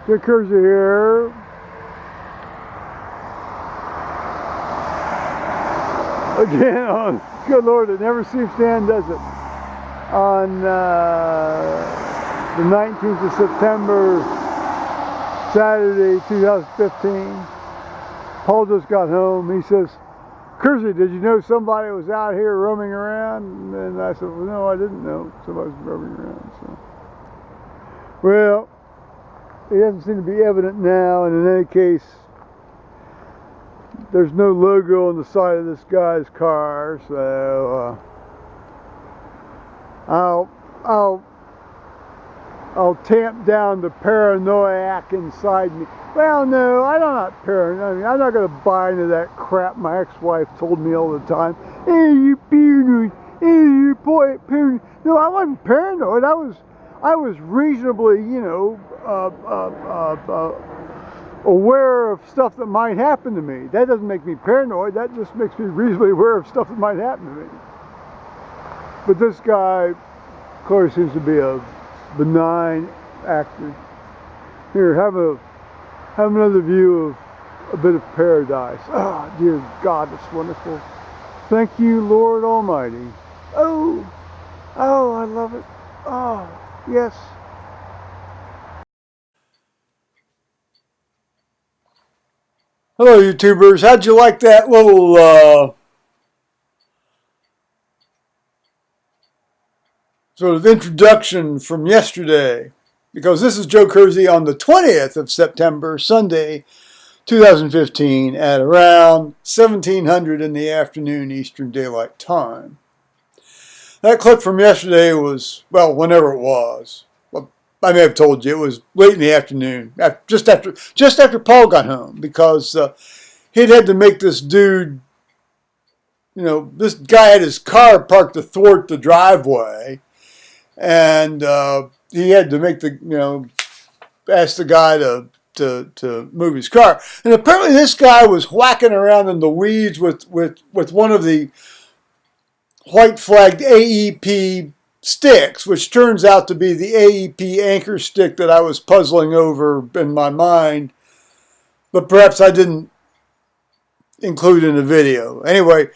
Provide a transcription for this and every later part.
Dick Kersey here. Again, good Lord, it never seems to end, does it? On the 19th of September, Saturday, 2015, Paul just got home. He says, Kersey, did you know somebody was out here roaming around? And I said, well, no, I didn't know somebody was roaming around. So, well, it doesn't seem to be evident now, and in any case, there's no logo on the side of this guy's car, so I'll tamp down the paranoiac inside me. Well, no, I'm not paranoid. I mean, I'm not going to buy into that crap my ex-wife told me all the time. Hey, you paranoid. Hey, you boy, paranoid. No, I wasn't paranoid. I was reasonably, aware of stuff that might happen to me. That doesn't make me paranoid. That just makes me reasonably aware of stuff that might happen to me. But this guy, of course, seems to be a benign actor. Here, have another view of a bit of paradise. Oh, dear God, it's wonderful. Thank you, Lord Almighty. Oh, I love it. Oh, yes. Hello, YouTubers. How'd you like that little sort of introduction from yesterday? Because this is Joe Kersey on the 20th of September, Sunday, 2015, at around 1700 in the afternoon Eastern Daylight Time. That clip from yesterday was, well, whenever it was. I may have told you it was late in the afternoon, just after Paul got home, because he'd had to make this dude, this guy had his car parked athwart the driveway, and he had to make ask the guy to move his car. And apparently this guy was whacking around in the weeds with one of the white flagged AEP sticks, which turns out to be the AEP anchor stick that I was puzzling over in my mind, but perhaps I didn't include in the video. Anyway,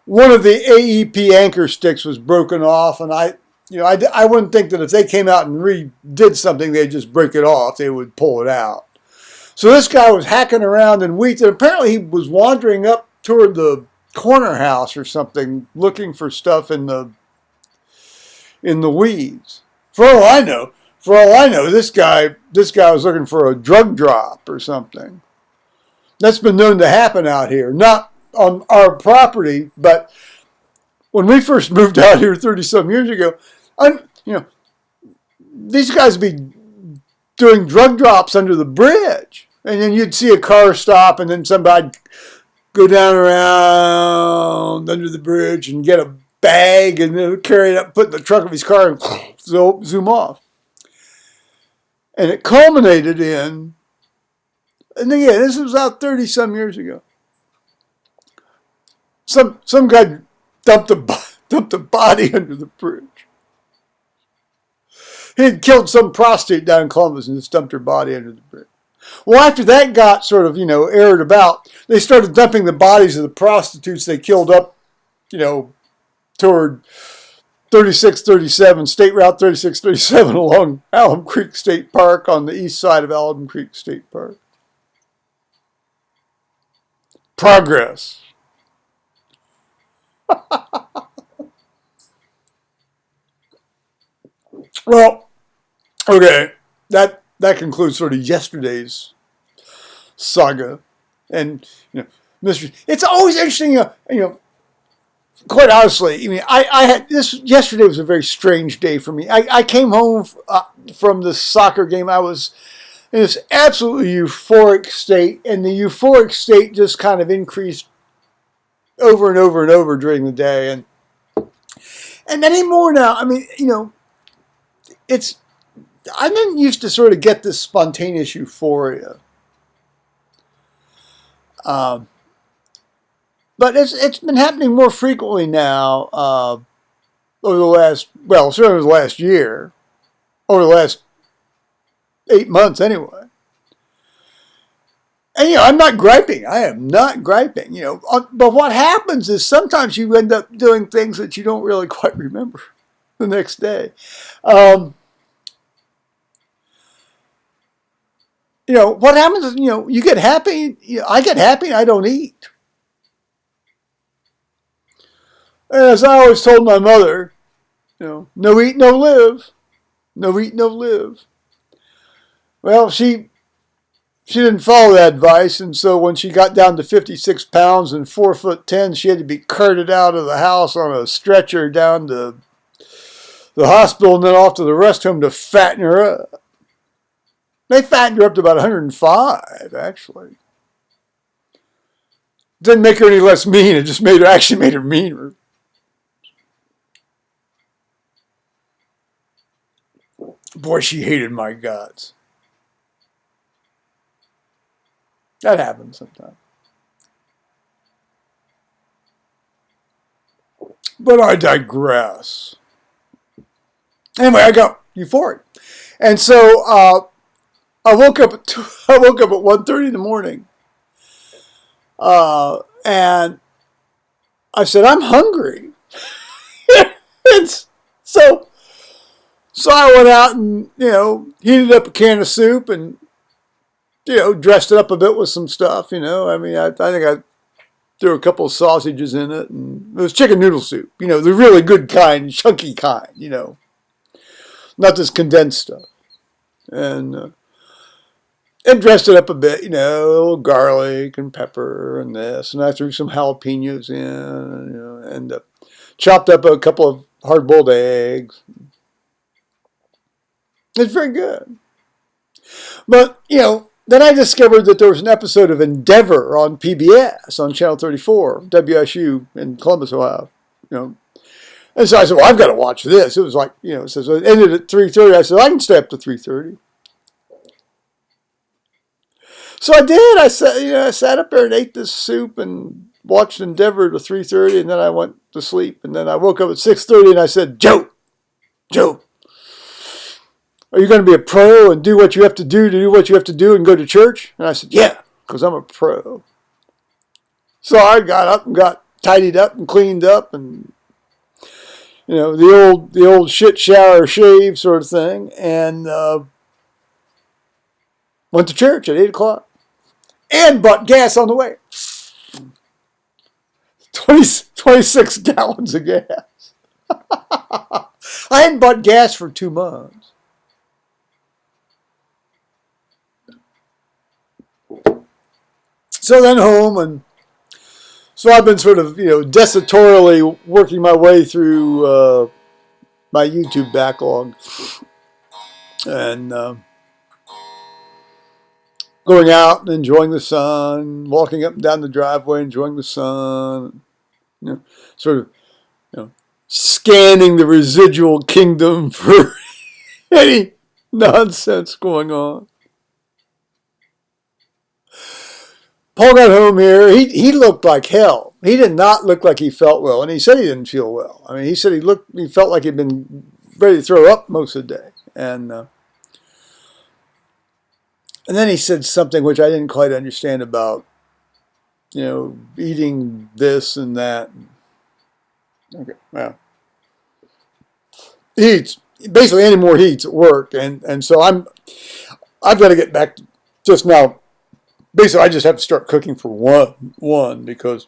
one of the AEP anchor sticks was broken off, and I wouldn't think that if they came out and redid something, they'd just break it off. They would pull it out. So this guy was hacking around in weeds, and apparently he was wandering up toward the corner house or something, looking for stuff in the weeds. For all I know, this guy was looking for a drug drop or something. That's been known to happen out here, not on our property, but when we first moved out here 30-some years ago, these guys would be doing drug drops under the bridge, and then you'd see a car stop, and then somebody'd go down around under the bridge and get a bag and then carry it up, put it in the trunk of his car and zoom off. And it culminated in, and again, this was out 30-some years ago. Some guy dumped a body under the bridge. He had killed some prostitute down in Columbus and just dumped her body under the bridge. Well, after that got sort of, aired about, they started dumping the bodies of the prostitutes they killed up, toward 3637, State Route 3637 along Alum Creek State Park on the east side of Alum Creek State Park. Progress. Well, okay, that concludes sort of yesterday's saga, and mystery. It's always interesting, quite honestly. I mean, I had this yesterday was a very strange day for me. I came home from the soccer game. I was in this absolutely euphoric state, and the euphoric state just kind of increased over and over and over during the day, and anymore now. I mean, I didn't used to sort of get this spontaneous euphoria. But it's been happening more frequently now over the last, certainly the last year, over the last 8 months anyway. I'm not griping. I am not griping. But what happens is sometimes you end up doing things that you don't really quite remember the next day. What happens is, you get happy. I get happy and I don't eat. And as I always told my mother, no eat, no live. No eat, no live. Well, she didn't follow that advice, and so when she got down to 56 pounds and 4'10", she had to be carted out of the house on a stretcher down to the hospital and then off to the rest home to fatten her up. They fattened her up to about 105, actually. Didn't make her any less mean. It just made her meaner. Boy, she hated my guts. That happens sometimes. But I digress. Anyway, I got Euphoria. And so I woke up at 1:30 in the morning. And I said, I'm hungry. So I went out and, heated up a can of soup and, dressed it up a bit with some stuff, I think I threw a couple of sausages in it, and it was chicken noodle soup, the really good kind, chunky kind, not this condensed stuff. And dressed it up a bit, a little garlic and pepper and this, and I threw some jalapenos in, and chopped up a couple of hard-boiled eggs. It's very good. But, then I discovered that there was an episode of Endeavor on PBS, on Channel 34, WSU in Columbus, Ohio. And so I said, well, I've got to watch this. It was like, it says it ended at 3:30. I said, I can stay up to 3:30. So I did. I sat up there and ate this soup and watched Endeavor to 3:30, and then I went to sleep. And then I woke up at 6:30, and I said, Joe, are you going to be a pro and do what you have to do what you have to do and go to church? And I said, yeah, because I'm a pro. So I got up and got tidied up and cleaned up and, the old shit shower shave sort of thing, and went to church at 8 o'clock and bought gas on the way. 26 gallons of gas. I hadn't bought gas for 2 months. So then home, and so I've been sort of, desultorily working my way through my YouTube backlog, and going out and enjoying the sun, walking up and down the driveway, enjoying the sun, sort of, scanning the residual kingdom for any nonsense going on. Paul got home here. He looked like hell. He did not look like he felt well, and he said he didn't feel well. I mean, he said he felt like he'd been ready to throw up most of the day, and then he said something which I didn't quite understand about, eating this and that. Okay, well, he eats basically any more he eats at work, and so I've got to get back to just now. Basically, I just have to start cooking for one because,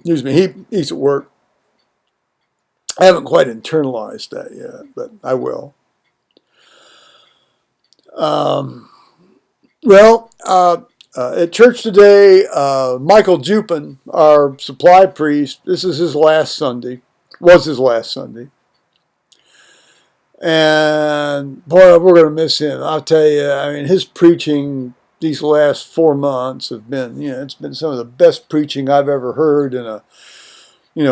he eats at work. I haven't quite internalized that yet, but I will. At church today, Michael Jupin, our supply priest, this is his last Sunday, was his last Sunday. And boy, we're going to miss him. I'll tell you, I mean, his preaching these last 4 months have been, it's been some of the best preaching I've ever heard in a,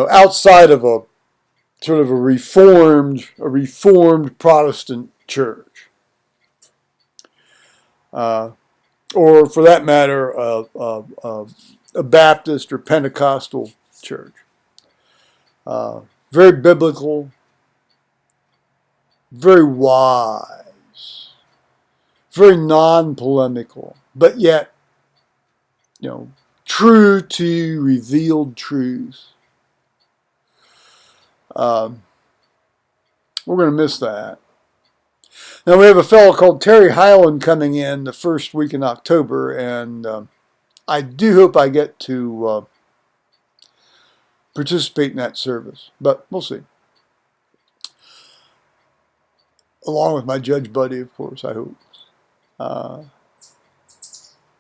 outside of a sort of a reformed Protestant church. Or for that matter, a Baptist or Pentecostal church. Very biblical, very wise, very non-polemical, but yet true to revealed truth. We're going to miss that. Now, we have a fellow called Terry Hyland coming in the first week in October, and I do hope I get to participate in that service, but we'll see. Along with my judge buddy, of course, I hope.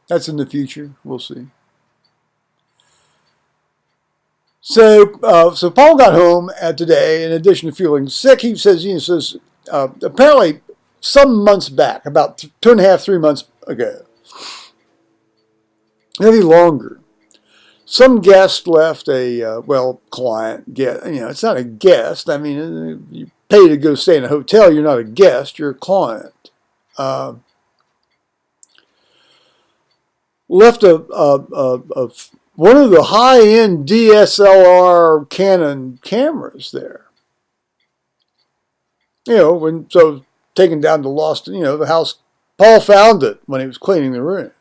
That's in the future. We'll see. So Paul got home today. In addition to feeling sick, he says, apparently some months back, about 2.5, 3 months ago, maybe longer, some guest left a client. It's not a guest. I mean, you pay to go stay in a hotel. You're not a guest. You're a client. Left one of the high-end DSLR Canon cameras there. Taken down to the house. Paul found it when he was cleaning the room.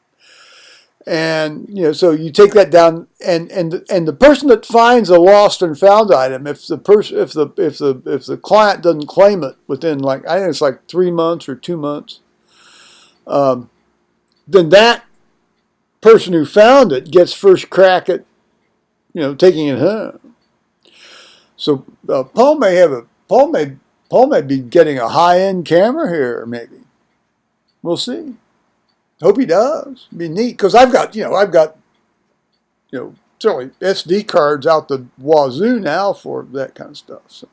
And, so you take that down, and the person that finds a lost and found item, if the client doesn't claim it within I think it's 3 months or 2 months, then that person who found it gets first crack at, taking it home. So Paul may be getting a high-end camera here, maybe. We'll see. Hope he does. It'd be neat, because I've got certainly SD cards out the wazoo now for that kind of stuff.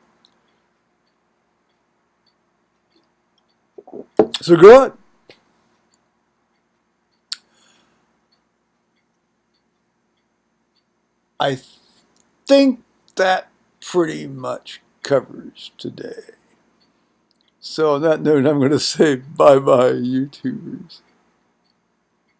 So good. I think that pretty much covers today. So on that note, I'm going to say bye-bye, YouTubers.